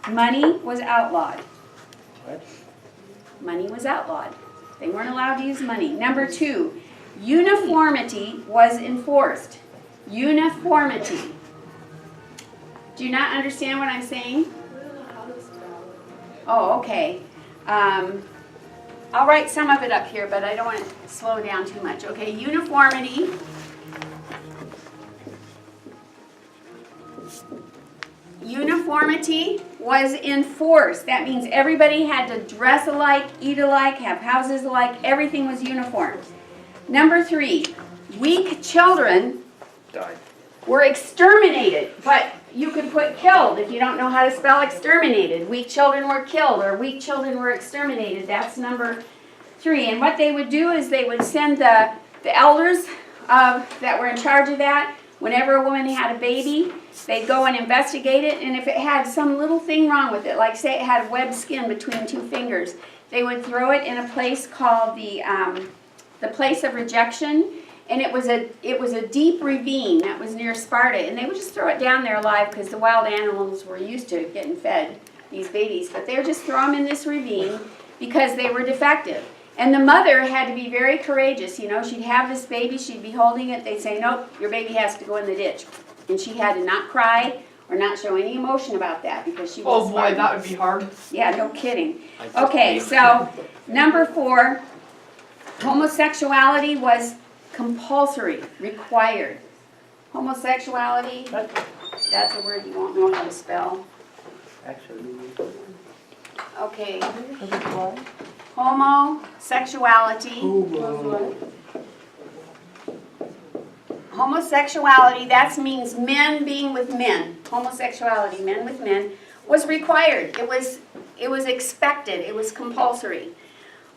money was outlawed. What? Money was outlawed. They weren't allowed to use money. Number 2, uniformity was enforced. Uniformity. Do you not understand what I'm saying? Oh, okay. I'll write some of it up here, but I don't want to slow down too much. Okay, uniformity. Uniformity was enforced. That means everybody had to dress alike, eat alike, have houses alike. Everything was uniform. Number 3, weak children Died. were exterminated. But you could put killed if you don't know how to spell exterminated. Weak children were killed or weak children were exterminated. That's number 3. And what they would do is they would send the elders that were in charge of that. Whenever a woman had a baby, they'd go and investigate it, and if it had some little thing wrong with it, like say it had webbed skin between 2 fingers, they would throw it in a place called the place of rejection, and it was a deep ravine that was near Sparta, and they would just throw it down there alive because the wild animals were used to getting fed these babies, but they would just throw them in this ravine because they were defective. And the mother had to be very courageous. You know, she'd have this baby, she'd be holding it, they'd say, nope, your baby has to go in the ditch. And she had to not cry or not show any emotion about that because she was Oh boy, that would be hard. Yeah, no kidding. Okay, so number 4, homosexuality was compulsory, required. Homosexuality, that's a word you won't know how to spell. Actually. Okay, homosexuality. Homosexuality, that means men being with men. Homosexuality, men with men, was required. It was expected. It was compulsory.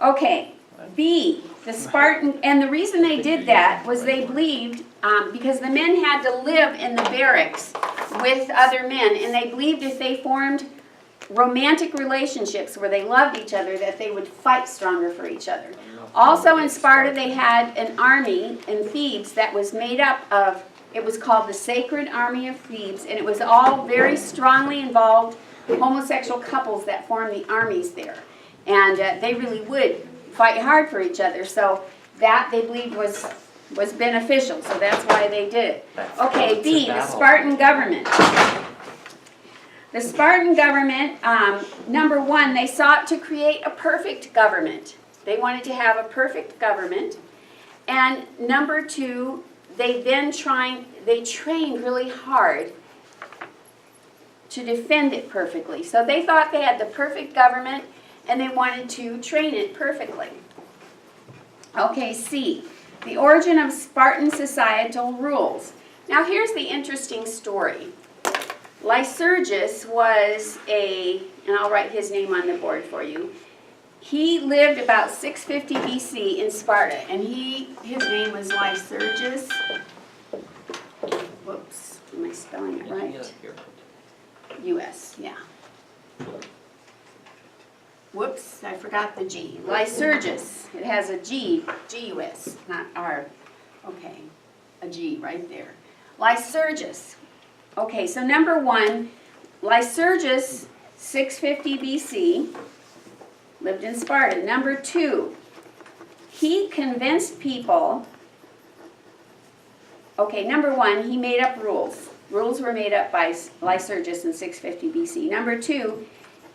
Okay, B, the Spartan, and the reason they did that was they believed, because the men had to live in the barracks with other men, and they believed if they formed romantic relationships where they loved each other, that they would fight stronger for each other. Also in Sparta, they had an army in Thebes that was made up of, it was called the Sacred Army of Thebes, and it was all very strongly involved homosexual couples that formed the armies there. And they really would fight hard for each other, so that they believed was beneficial, so that's why they did it. Okay, B, the Spartan government. The Spartan government, number 1, they sought to create a perfect government. They wanted to have a perfect government. And number 2, they trained really hard to defend it perfectly. So they thought they had the perfect government and they wanted to train it perfectly. Okay, C, the origin of Spartan societal rules. Now here's the interesting story. Lycurgus was and I'll write his name on the board for you. He lived about 650 BC in Sparta, and his name was Lycurgus. Whoops, am I spelling it right? U.S., yeah. Whoops, I forgot the G. Lycurgus, it has a G, G-U-S, not R. Okay, a G right there. Lycurgus. Okay, so number 1, Lycurgus, 650 BC, lived in Sparta. Number 2, he convinced people, okay, number 1, he made up rules. Rules were made up by Lycurgus in 650 BC. Number 2,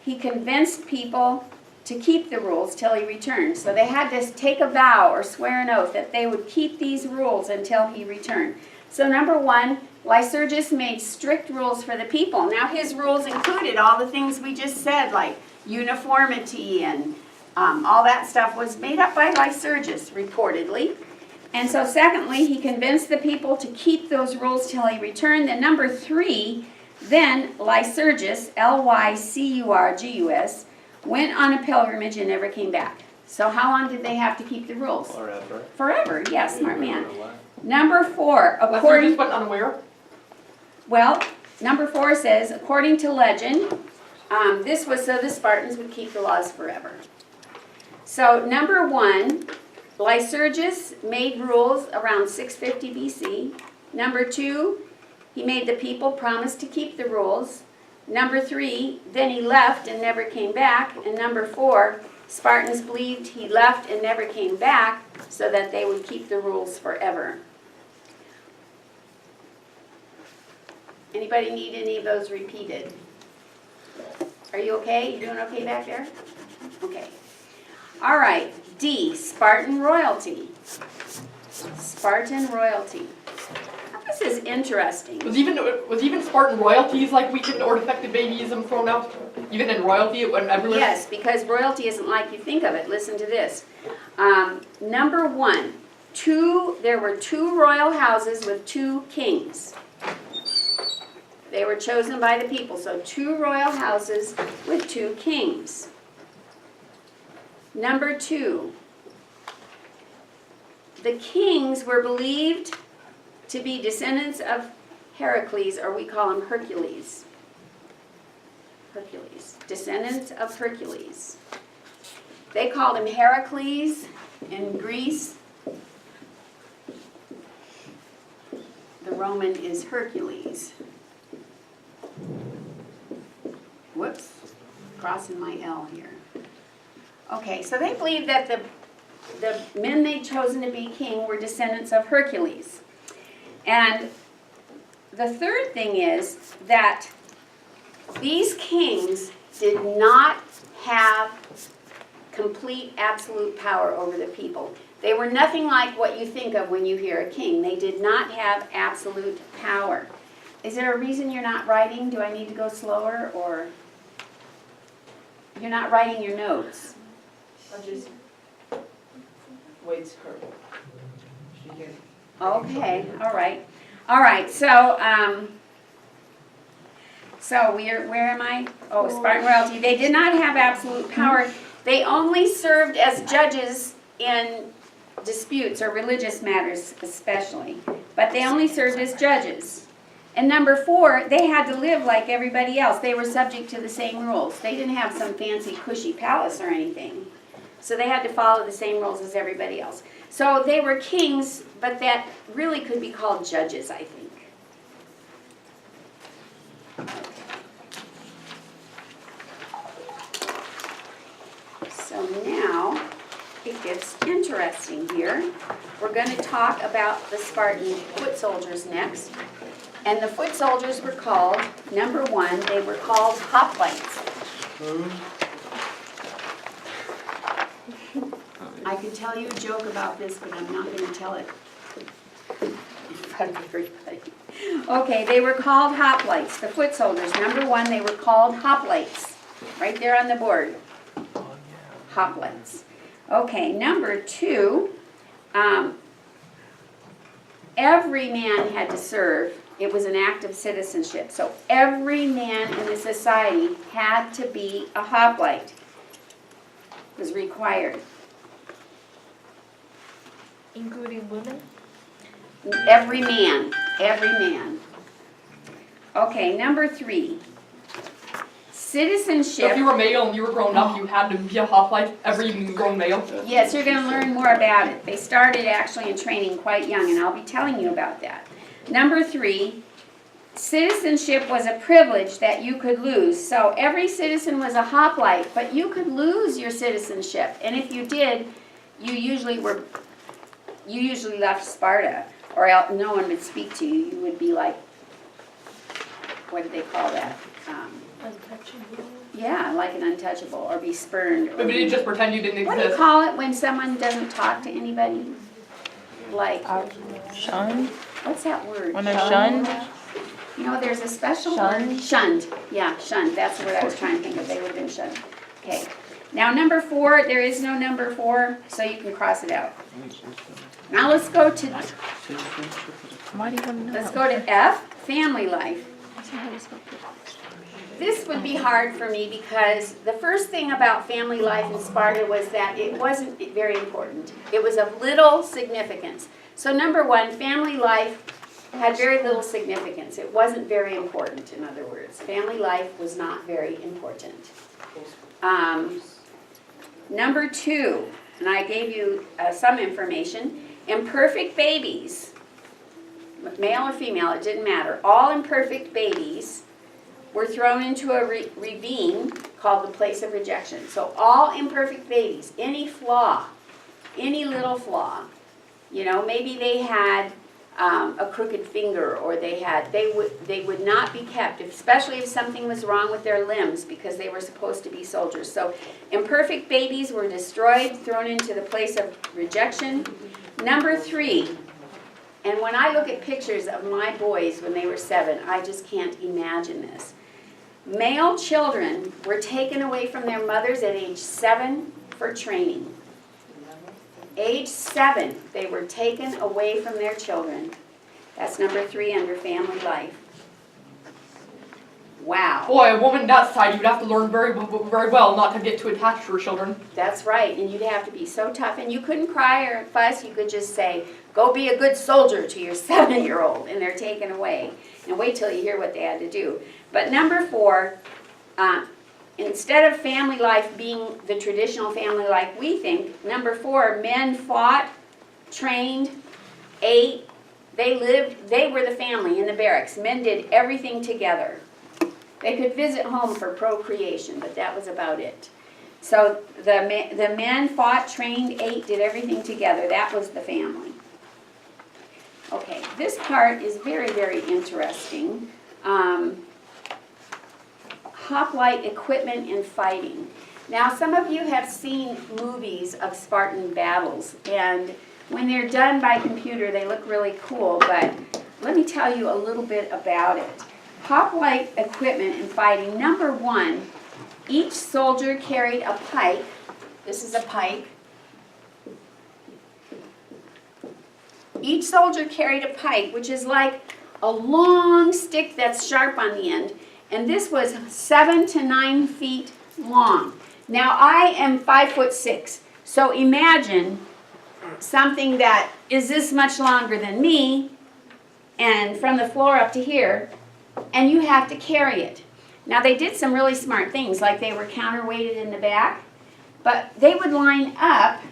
he convinced people to keep the rules till he returned. So they had to take a vow or swear an oath that they would keep these rules until he returned. So number 1, Lycurgus made strict rules for the people. Now his rules included all the things we just said, like uniformity and all that stuff was made up by Lycurgus, reportedly. And so secondly, he convinced the people to keep those rules till he returned. Then number 3, then Lycurgus, Lycurgus, went on a pilgrimage and never came back. So how long did they have to keep the rules? Forever. Forever, yes, smart man. Number 4, Lycurgus went unaware? Well, number 4 says, according to legend, this was so the Spartans would keep the laws forever. So number 1, Lycurgus made rules around 650 BC. Number 2, he made the people promise to keep the rules. Number 3, then he left and never came back. And number 4, Spartans believed he left and never came back so that they would keep the rules forever. Anybody need any of those repeated? Are you okay? You doing okay back there? Okay. All right, D, Spartan royalty. Spartan royalty. Now, this is interesting. Was even Spartan royalties like weakened or defective babyism thrown out? Even in royalty, it went everywhere? Yes, because royalty isn't like you think of it. Listen to this. Number 1, there were 2 royal houses with 2 kings. They were chosen by the people, so 2 royal houses with 2 kings. Number 2, the kings were believed to be descendants of Heracles, or we call him Hercules. Hercules, descendants of Hercules. They called him Heracles in Greece. The Roman is Hercules. Whoops, crossing my L here. Okay, so they believed that the men they'd chosen to be king were descendants of Hercules. And the third thing is that these kings did not have complete absolute power over the people. They were nothing like what you think of when you hear a king. They did not have absolute power. Is there a reason you're not writing? Do I need to go slower, or you're not writing your notes? I'll just wait her. She can. Okay, all right, so, where am I? Oh, Spartan royalty. They did not have absolute power. They only served as judges in disputes or religious matters especially, but they only served as judges. And number 4, they had to live like everybody else. They were subject to the same rules. They didn't have some fancy cushy palace or anything. So they had to follow the same rules as everybody else. So they were kings, but that really could be called judges, I think. So now it gets interesting here. We're going to talk about the Spartan foot soldiers next. And the foot soldiers were called, number 1, they were called hoplites. I could tell you a joke about this, but I'm not going to tell it in front of everybody. Okay, they were called hoplites, the foot soldiers. Number 1, they were called hoplites. Right there on the board. Hoplites. Okay, number 2, every man had to serve. It was an act of citizenship. So every man in the society had to be a hoplite. It was required. Including women? Every man. Okay, number 3. So if Citizenship. you were male and you were grown up, you had to be a hoplite, every grown male? Yes, you're going to learn more about it. They started actually in training quite young, and I'll be telling you about that. Number 3, citizenship was a privilege that you could lose. So every citizen was a hoplite, but you could lose your citizenship. And if you did, you usually left Sparta, or no one would speak to you. You would be like, what do they call that? Untouchable. Yeah, like an untouchable, or be spurned. Or But you just pretend you didn't what do you exist. call it when someone doesn't talk to anybody? Like, Shunned? what's that word? When they're shunned? You know, there's a special Shunned? word. Shunned. Yeah, shunned. That's the word I was trying to think of. They would have been shunned. Okay. Now, number 4, there is no number 4, so you can cross it out. Now let's go to Why do you want to know? let's go to F, family life. This would be hard for me because the first thing about family life in Sparta was that it wasn't very important. It was of little significance. So number 1, family life had very little significance. It wasn't very important, in other words. Family life was not very important. Number 2, and I gave you some information, imperfect babies, male or female, it didn't matter, all imperfect babies were thrown into a ravine called the place of rejection. So all imperfect babies, any flaw, any little flaw, you know, maybe they had a crooked finger, or they would not be kept, especially if something was wrong with their limbs, because they were supposed to be soldiers. So imperfect babies were destroyed, thrown into the place of rejection. Number 3, and when I look at pictures of my boys when they were 7, I just can't imagine this. Male children were taken away from their mothers at age 7 for training. Age 7, they were taken away from their children. That's number 3 under family life. Wow. Boy, a woman that side, you'd have to learn very well not to get too attached to her children. That's right, and you'd have to be so tough. And you couldn't cry or fuss, you could just say, go be a good soldier to your 7-year-old, and they're taken away. And wait till you hear what they had to do. But number 4, instead of family life being the traditional family life we think, number 4, men fought, trained, ate, they lived, they were the family in the barracks. Men did everything together. They could visit home for procreation, but that was about it. So the men fought, trained, ate, did everything together. That was the family. Okay, this part is very, very interesting. Hoplite equipment and fighting. Now, some of you have seen movies of Spartan battles, and when they're done by computer, they look really cool, but let me tell you a little bit about it. Hoplite equipment and fighting. Number 1, each soldier carried a pike. This is a pike. Each soldier carried a pike, which is like a long stick that's sharp on the end. And this was 7 to 9 feet long. Now I am 5'6", so imagine something that is this much longer than me, and from the floor up to here, and you have to carry it. Now they did some really smart things, like they were counterweighted in the back, but they would line up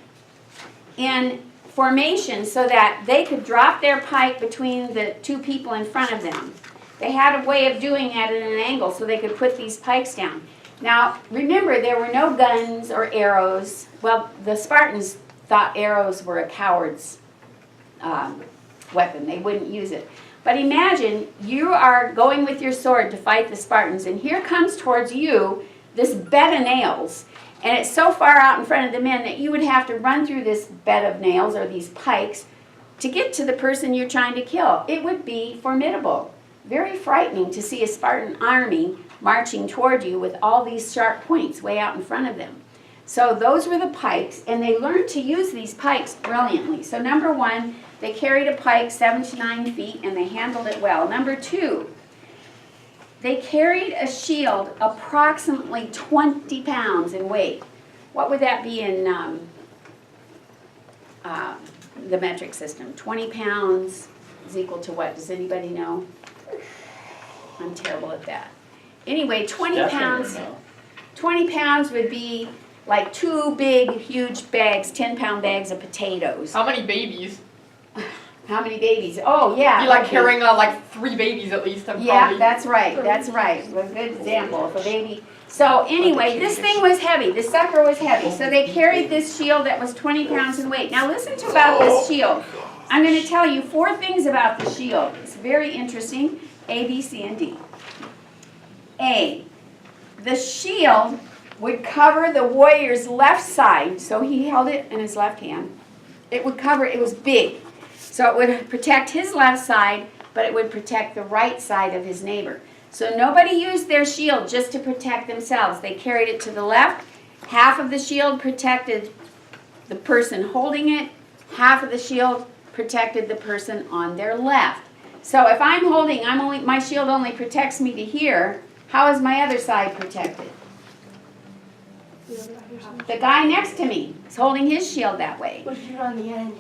in formation so that they could drop their pike between the 2 people in front of them. They had a way of doing that at an angle so they could put these pikes down. Now, remember, there were no guns or arrows. Well, the Spartans thought arrows were a coward's weapon. They wouldn't use it. But imagine you are going with your sword to fight the Spartans, and here comes towards you this bed of nails, and it's so far out in front of the men that you would have to run through this bed of nails, or these pikes, to get to the person you're trying to kill. It would be formidable. Very frightening to see a Spartan army marching toward you with all these sharp points way out in front of them. So those were the pikes, and they learned to use these pikes brilliantly. So number 1, they carried a pike 7 to 9 feet, and they handled it well. Number 2, they carried a shield approximately 20 pounds in weight. What would that be in the metric system? 20 pounds is equal to what? Does anybody know? I'm terrible at that. Anyway, 20 pounds. 20 pounds would be like 2 big, huge bags, 10-pound bags of potatoes. How many babies? How many babies? Oh, yeah. You're like okay. carrying like 3 babies at least. Yeah, Probably. that's right. That's right. A good example of a baby. So anyway, this thing was heavy. The sucker was heavy. So they carried this shield that was 20 pounds in weight. Now listen to about this shield. I'm going to tell you 4 things about the shield. It's very interesting. A, B, C, and D. A, the shield would cover the warrior's left side. So he held it in his left hand. It would cover, it was big. So it would protect his left side, but it would protect the right side of his neighbor. So nobody used their shield just to protect themselves. They carried it to the left. Half of the shield protected the person holding it. Half of the shield protected the person on their left. So if I'm holding, my shield only protects me to here. How is my other side protected? The guy next to me is holding his shield that way. What if you're on the end?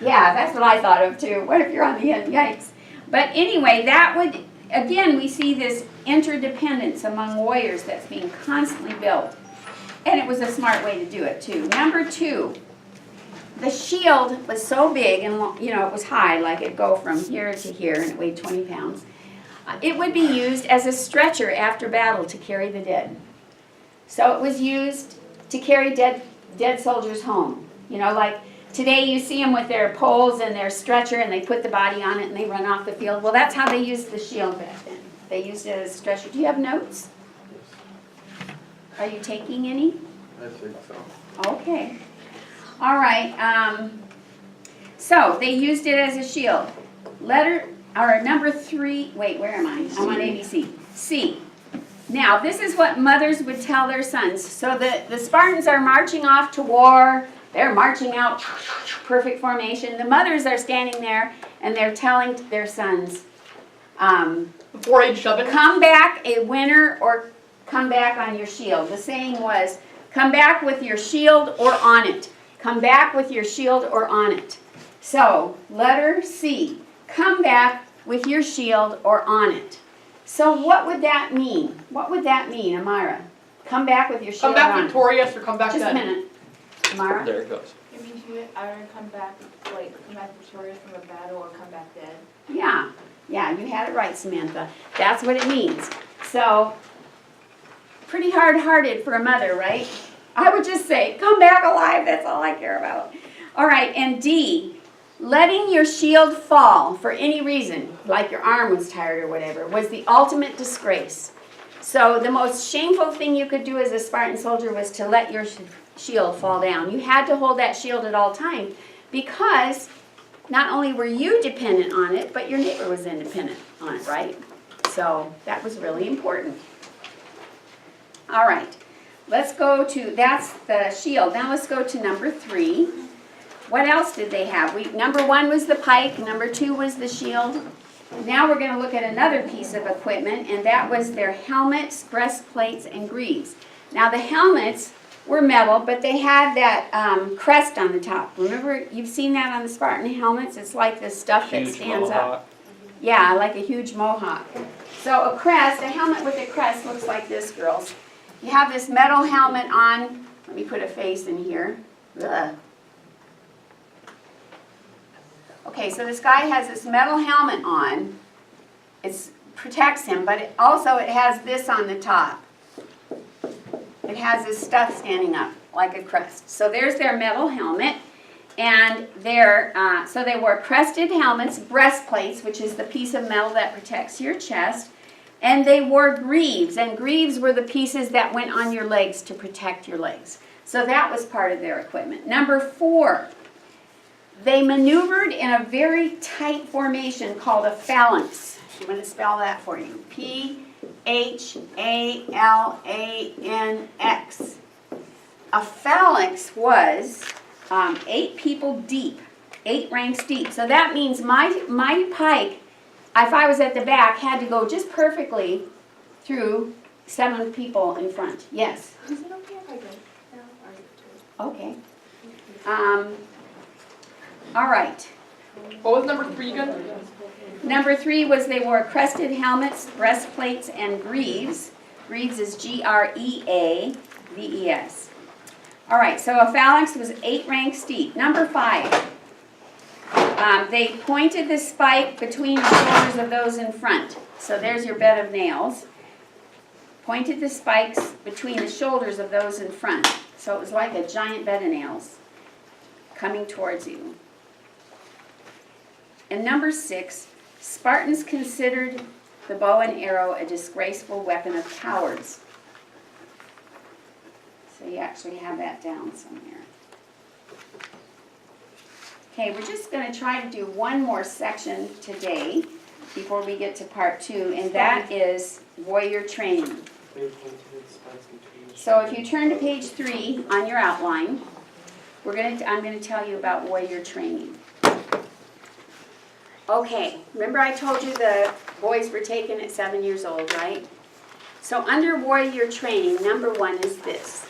Yeah, that's what I thought of too. What if you're on the end? Yikes. But anyway, that would, again, we see this interdependence among warriors that's being constantly built. And it was a smart way to do it too. Number 2, the shield was so big and, you know, it was high, like it'd go from here to here, and it weighed 20 pounds. It would be used as a stretcher after battle to carry the dead. So it was used to carry dead soldiers home. You know, like today you see them with their poles and their stretcher and they put the body on it and they run off the field. Well, that's how they used the shield back then. They used it as a stretcher. Do you have notes? Are you taking any? I think so. Okay. All right. So they used it as a shield. Number 3, wait, where am I? I'm on ABC. C. Now, this is what mothers would tell their sons. So the Spartans are marching off to war. They're marching out, perfect formation. The mothers are standing there and they're telling their sons, The 4-H shoving. come back a winner or come back on your shield. The saying was, come back with your shield or on it. Come back with your shield or on it. So, letter C, come back with your shield or on it. So what would that mean? What would that mean, Amira? Come back with your Come shield back on it. victorious or come back Just a dead. minute. Amira? There it goes. It means you either come back victorious from a battle or come back dead. Yeah, you had it right, Samantha. That's what it means. So, pretty hard-hearted for a mother, right? I would just say, come back alive, that's all I care about. All right, and D, letting your shield fall for any reason, like your arm was tired or whatever, was the ultimate disgrace. So the most shameful thing you could do as a Spartan soldier was to let your shield fall down. You had to hold that shield at all times because not only were you dependent on it, but your neighbor was independent on it, right? So that was really important. All right, let's go to, that's the shield. Now let's go to number 3. What else did they have? Number 1 was the pike, number 2 was the shield. Now we're going to look at another piece of equipment, and that was their helmets, breastplates, and greaves. Now the helmets were metal, but they had that crest on the top. Remember, you've seen that on the Spartan helmets? It's like this stuff that Huge stands mohawk. up. Yeah, like a huge mohawk. So a crest, a helmet with a crest looks like this, girls. You have this metal helmet on. Let me put a face in here. Ugh. Okay, so this guy has this metal helmet on. It protects him, but it has this on the top. It has this stuff standing up like a crest. So there's their metal helmet, and so they wore crested helmets, breastplates, which is the piece of metal that protects your chest, and they wore greaves, and greaves were the pieces that went on your legs to protect your legs. So that was part of their equipment. Number 4. They maneuvered in a very tight formation called a phalanx. I'm going to spell that for you. P-H-A-L-A-N-X. A phalanx was 8 people deep, 8 ranks deep. So that means my pike, if I was at the back, had to go just perfectly through 7 people in front. Yes? Is it okay if I go now? Okay. All right. What was number 3 again? Number 3 was they wore crested helmets, breastplates, and greaves. Greaves is G-R-E-A-V-E-S. All right, so a phalanx was 8 ranks deep. Number 5, they pointed the spike between the shoulders of those in front. So there's your bed of nails. Pointed the spikes between the shoulders of those in front. So it was like a giant bed of nails coming towards you. And number 6, Spartans considered the bow and arrow a disgraceful weapon of cowards. So you actually have that down somewhere. Okay, we're just going to try to do one more section today before we get to part 2, and that is warrior training. So if you turn to page 3 on your outline, I'm going to tell you about warrior training. Okay, remember I told you the boys were taken at 7 years old, right? So under warrior training, number 1 is this.